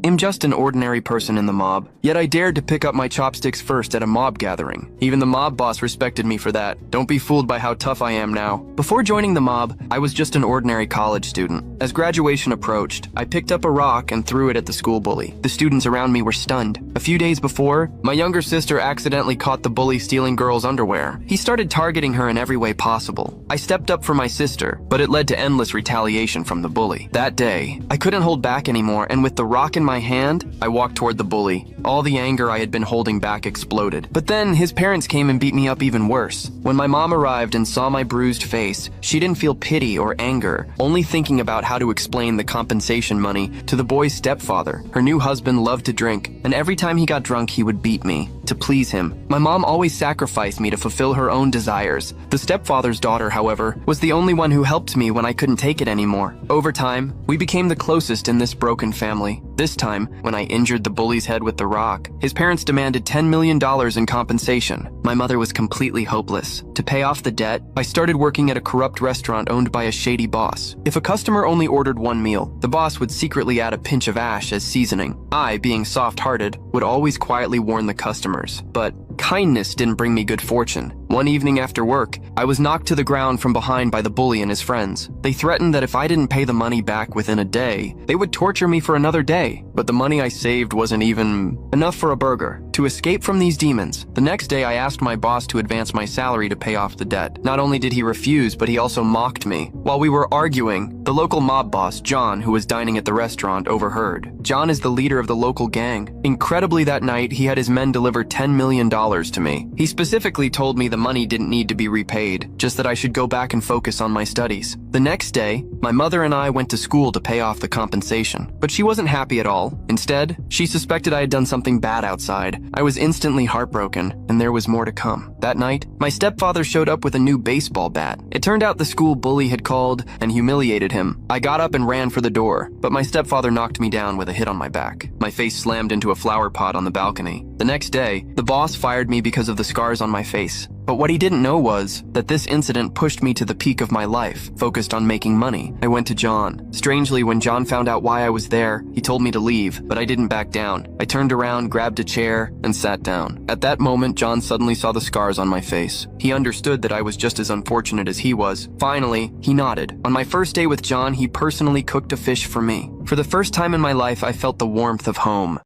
am just an ordinary person in the mob, yet I dared to pick up my chopsticks first at a mob gathering. Even the mob boss respected me for that. Don't be fooled by how tough I am now. Before joining the mob, I was just an ordinary college student. As graduation approached, I picked up a rock and threw it at the school bully. The students around me were stunned. A few days before, my younger sister accidentally caught the bully stealing girls' underwear. He started targeting her in every way possible. I stepped up for my sister, but it led to endless retaliation from the bully. That day, I couldn't hold back anymore, and with the rock in my hand, I walked toward the bully. All the anger I had been holding back exploded. But then, his parents came and beat me up even worse. When my mom arrived and saw my bruised face, she didn't feel pity or anger, only thinking about how to explain the compensation money to the boy's stepfather. Her new husband loved to drink, and every time he got drunk, he would beat me. To please him, my mom always sacrificed me to fulfill her own desires. The stepfather's daughter, however, was the only one who helped me when I couldn't take it anymore. Over time, we became the closest in this broken family. This time, when I injured the bully's head with the rock, his parents demanded $10 million in compensation. My mother was completely hopeless. To pay off the debt, I started working at a corrupt restaurant owned by a shady boss. If a customer only ordered one meal, the boss would secretly add a pinch of ash as seasoning. I, being soft-hearted, would always quietly warn the customers. But kindness didn't bring me good fortune. One evening after work, I was knocked to the ground from behind by the bully and his friends. They threatened that if I didn't pay the money back within a day, they would torture me for another day. But the money I saved wasn't even enough for a burger. To escape from these demons, the next day I asked my boss to advance my salary to pay off the debt. Not only did he refuse, but he also mocked me. While we were arguing, the local mob boss, John, who was dining at the restaurant, overheard. John is the leader of the local gang. Incredibly, that night, he had his men deliver $10 million to me. He specifically told me the money didn't need to be repaid, just that I should go back and focus on my studies. The next day, my mother and I went to school to pay off the compensation, but she wasn't happy at all. Instead, she suspected I had done something bad outside. I was instantly heartbroken, and there was more to come. That night, my stepfather showed up with a new baseball bat. It turned out the school bully had called and humiliated him. I got up and ran for the door, but my stepfather knocked me down with a hit on my back. My face slammed into a flower pot on the balcony. The next day, the boss fired me because of the scars on my face. But what he didn't know was that this incident pushed me to the peak of my life, focused on making money. I went to John. Strangely, when John found out why I was there, he told me to leave, but I didn't back down. I turned around, grabbed a chair, and sat down. At that moment, John suddenly saw the scars on my face. He understood that I was just as unfortunate as he was. Finally, he nodded. On my first day with John, he personally cooked a fish for me. For the first time in my life, I felt the warmth of home.